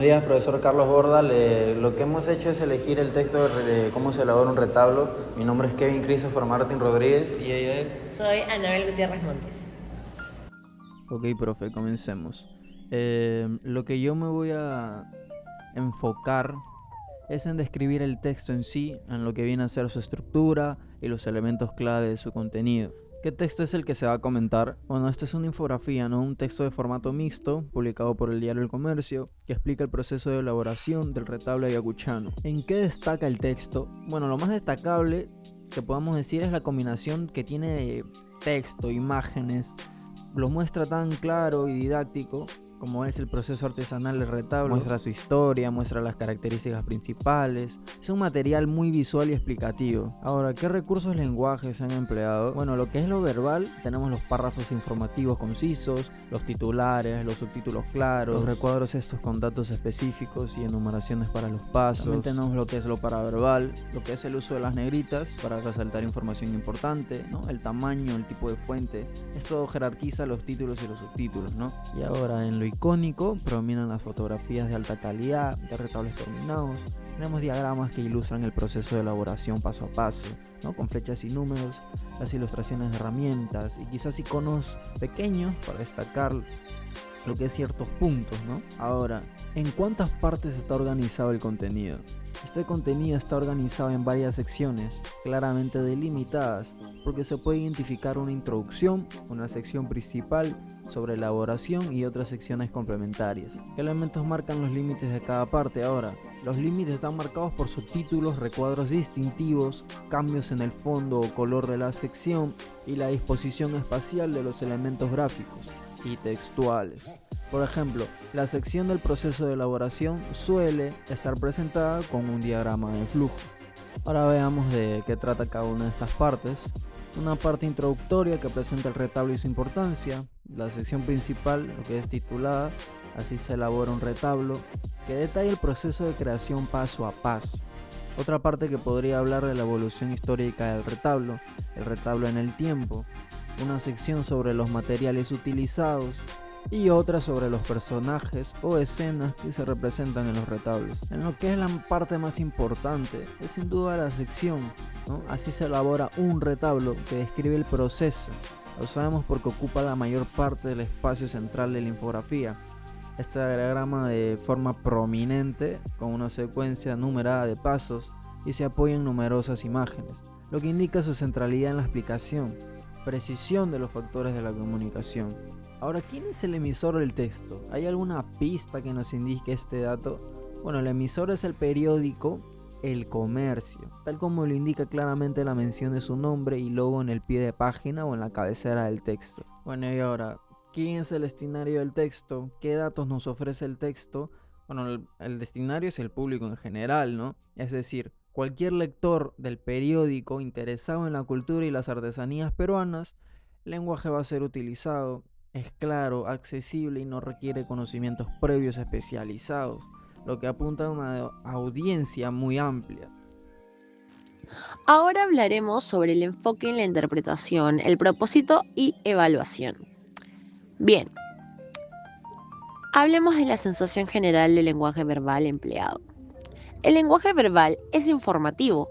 Buenos días, profesor Carlos Borda. Lo que hemos hecho es elegir el texto de cómo se elabora un retablo. Mi nombre es Kevin Christopher Martin Rodríguez y ella es... Soy Anabel Gutiérrez Montes. Ok, profe, comencemos. Lo que yo me voy a enfocar es en describir el texto en sí, en lo que viene a ser su estructura y los elementos clave de su contenido. ¿Qué texto es el que se va a comentar? Bueno, esta es una infografía, ¿no? Un texto de formato mixto, publicado por el diario El Comercio, que explica el proceso de elaboración del retablo ayacuchano. ¿En qué destaca el texto? Bueno, lo más destacable que podamos decir es la combinación que tiene de texto, imágenes. Lo muestra tan claro y didáctico como es el proceso artesanal del retablo. Muestra su historia, muestra las características principales. Es un material muy visual y explicativo. Ahora, ¿qué recursos lenguajes se han empleado? Bueno, lo que es lo verbal, tenemos los párrafos informativos concisos, los titulares, los subtítulos claros, los recuadros estos con datos específicos y enumeraciones para los pasos. También tenemos lo que es lo paraverbal, lo que es el uso de las negritas para resaltar información importante, ¿no? El tamaño, el tipo de fuente. Esto jerarquiza los títulos y los subtítulos, ¿no? Y ahora, en lo icónico, predominan las fotografías de alta calidad, de retablos terminados. Tenemos diagramas que ilustran el proceso de elaboración paso a paso, ¿no? Con flechas y números, las ilustraciones de herramientas y quizás iconos pequeños para destacar lo que es ciertos puntos, ¿no? Ahora, ¿en cuántas partes está organizado el contenido? Este contenido está organizado en varias secciones, claramente delimitadas, porque se puede identificar una introducción, una sección principal sobre elaboración y otras secciones complementarias. ¿Qué elementos marcan los límites de cada parte? Ahora, los límites están marcados por subtítulos, recuadros distintivos, cambios en el fondo o color de la sección y la disposición espacial de los elementos gráficos y textuales. Por ejemplo, la sección del proceso de elaboración suele estar presentada con un diagrama de flujo. Ahora veamos de qué trata cada una de estas partes. Una parte introductoria que presenta el retablo y su importancia. La sección principal, lo que es titulada Así se elabora un retablo, que detalla el proceso de creación paso a paso. Otra parte que podría hablar de la evolución histórica del retablo, el retablo en el tiempo. Una sección sobre los materiales utilizados y otra sobre los personajes o escenas que se representan en los retablos. En lo que es la parte más importante es sin duda la sección, ¿no? Así se elabora un retablo, que describe el proceso. Lo sabemos porque ocupa la mayor parte del espacio central de la infografía. Este diagrama de forma prominente con una secuencia numerada de pasos y se apoya en numerosas imágenes, lo que indica su centralidad en la explicación, precisión de los factores de la comunicación. Ahora, ¿quién es el emisor del texto? ¿Hay alguna pista que nos indique este dato? Bueno, el emisor es el periódico El Comercio, tal como lo indica claramente la mención de su nombre y logo en el pie de página o en la cabecera del texto. Bueno, y ahora, ¿quién es el destinario del texto? ¿Qué datos nos ofrece el texto? Bueno, el destinario es el público en general, ¿no? Es decir, cualquier lector del periódico interesado en la cultura y las artesanías peruanas, el lenguaje va a ser utilizado. Es claro, accesible y no requiere conocimientos previos especializados, lo que apunta a una audiencia muy amplia. Ahora hablaremos sobre el enfoque en la interpretación, el propósito y evaluación. Bien, hablemos de la sensación general del lenguaje verbal empleado. El lenguaje verbal es informativo,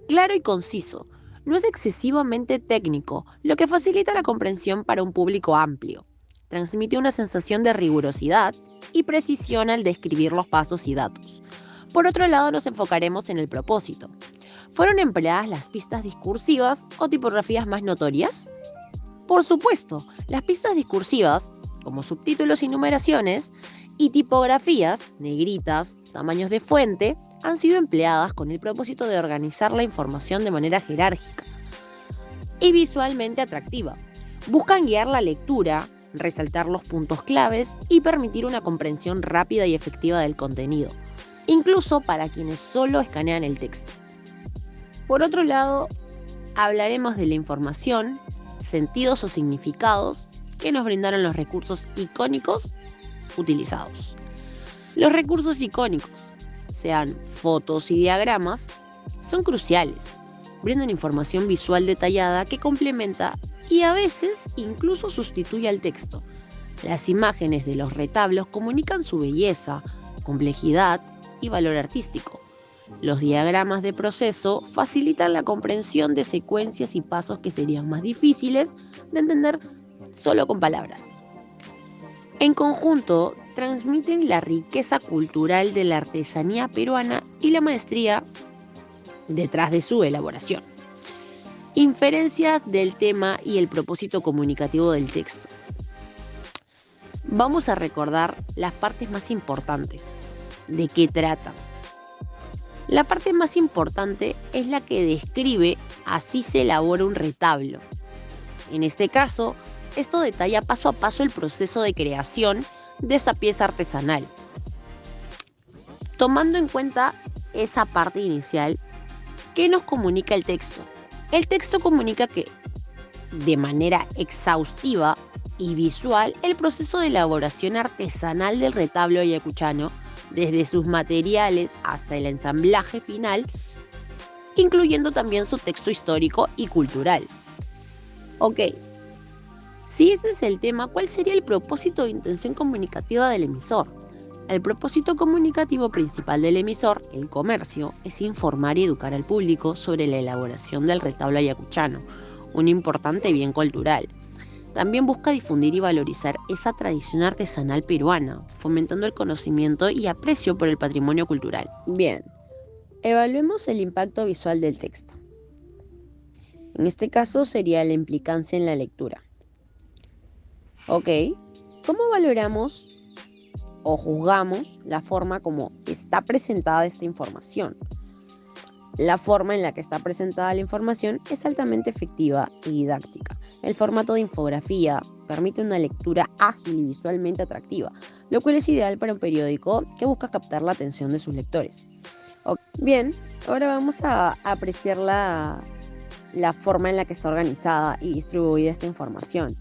claro y conciso. No es excesivamente técnico, lo que facilita la comprensión para un público amplio. Transmite una sensación de rigurosidad y precisión al describir los pasos y datos. Por otro lado, nos enfocaremos en el propósito. ¿Fueron empleadas las pistas discursivas o tipografías más notorias? Por supuesto, las pistas discursivas, como subtítulos y numeraciones, y tipografías, negritas, tamaños de fuente, han sido empleadas con el propósito de organizar la información de manera jerárquica y visualmente atractiva. Buscan guiar la lectura, resaltar los puntos claves y permitir una comprensión rápida y efectiva del contenido, incluso para quienes solo escanean el texto. Por otro lado, hablaremos de la información, sentidos o significados que nos brindaron los recursos icónicos utilizados. Los recursos icónicos, sean fotos y diagramas, son cruciales. Brindan información visual detallada que complementa y a veces incluso sustituye al texto. Las imágenes de los retablos comunican su belleza, complejidad y valor artístico. Los diagramas de proceso facilitan la comprensión de secuencias y pasos que serían más difíciles de entender solo con palabras. En conjunto, transmiten la riqueza cultural de la artesanía peruana y la maestría detrás de su elaboración. Inferencias del tema y el propósito comunicativo del texto. Vamos a recordar las partes más importantes. ¿De qué trata? La parte más importante es la que describe así se elabora un retablo. En este caso, esto detalla paso a paso el proceso de creación de esta pieza artesanal. Tomando en cuenta esa parte inicial, ¿qué nos comunica el texto? El texto comunica que, de manera exhaustiva y visual, el proceso de elaboración artesanal del retablo ayacuchano, desde sus materiales hasta el ensamblaje final, incluyendo también su texto histórico y cultural. Ok, si ese es el tema, ¿cuál sería el propósito o intención comunicativa del emisor? El propósito comunicativo principal del emisor, el comercio, es informar y educar al público sobre la elaboración del retablo ayacuchano, un importante bien cultural. También busca difundir y valorizar esa tradición artesanal peruana, fomentando el conocimiento y aprecio por el patrimonio cultural. Bien, evaluemos el impacto visual del texto. En este caso sería la implicancia en la lectura. Ok, ¿cómo valoramos o juzgamos la forma como está presentada esta información? La forma en la que está presentada la información es altamente efectiva y didáctica. El formato de infografía permite una lectura ágil y visualmente atractiva, lo cual es ideal para un periódico que busca captar la atención de sus lectores. Bien, ahora vamos a apreciar la forma en la que está organizada y distribuida esta información.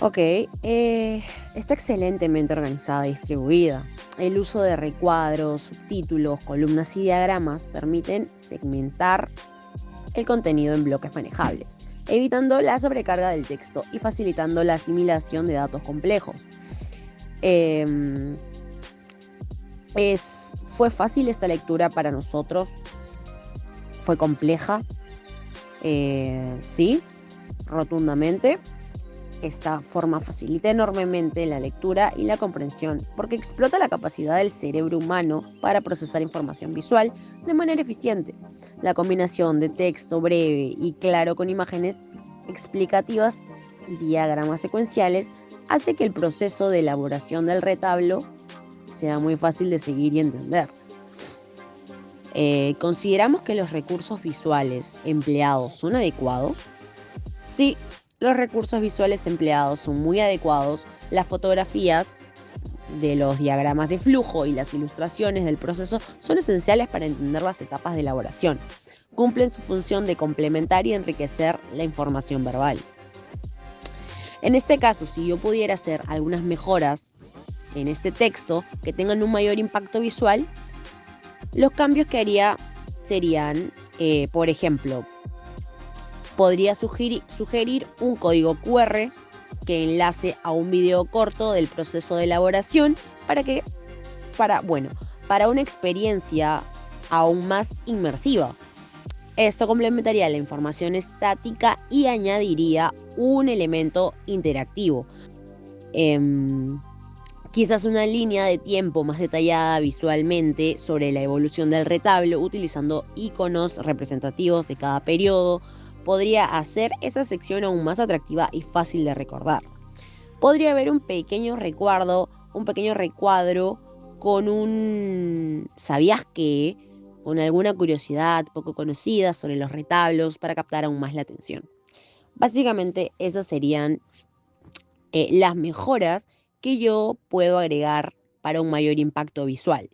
Ok, está excelentemente organizada y distribuida. El uso de recuadros, subtítulos, columnas y diagramas permiten segmentar el contenido en bloques manejables, evitando la sobrecarga del texto y facilitando la asimilación de datos complejos. ¿Fue fácil esta lectura para nosotros? ¿Fue compleja? Sí, rotundamente. Esta forma facilita enormemente la lectura y la comprensión porque explota la capacidad del cerebro humano para procesar información visual de manera eficiente. La combinación de texto breve y claro con imágenes explicativas y diagramas secuenciales hace que el proceso de elaboración del retablo sea muy fácil de seguir y entender. ¿Consideramos que los recursos visuales empleados son adecuados? Sí. Los recursos visuales empleados son muy adecuados. Las fotografías de los diagramas de flujo y las ilustraciones del proceso son esenciales para entender las etapas de elaboración. Cumplen su función de complementar y enriquecer la información verbal. En este caso, si yo pudiera hacer algunas mejoras en este texto que tengan un mayor impacto visual, los cambios que haría serían, por ejemplo, podría sugerir un código QR que enlace a un video corto del proceso de elaboración para una experiencia aún más inmersiva. Esto complementaría la información estática y añadiría un elemento interactivo. Quizás una línea de tiempo más detallada visualmente sobre la evolución del retablo utilizando iconos representativos de cada periodo podría hacer esa sección aún más atractiva y fácil de recordar. Podría haber un pequeño recuadro con un ¿sabías qué? Con alguna curiosidad poco conocida sobre los retablos para captar aún más la atención. Básicamente esas serían las mejoras que yo puedo agregar para un mayor impacto visual.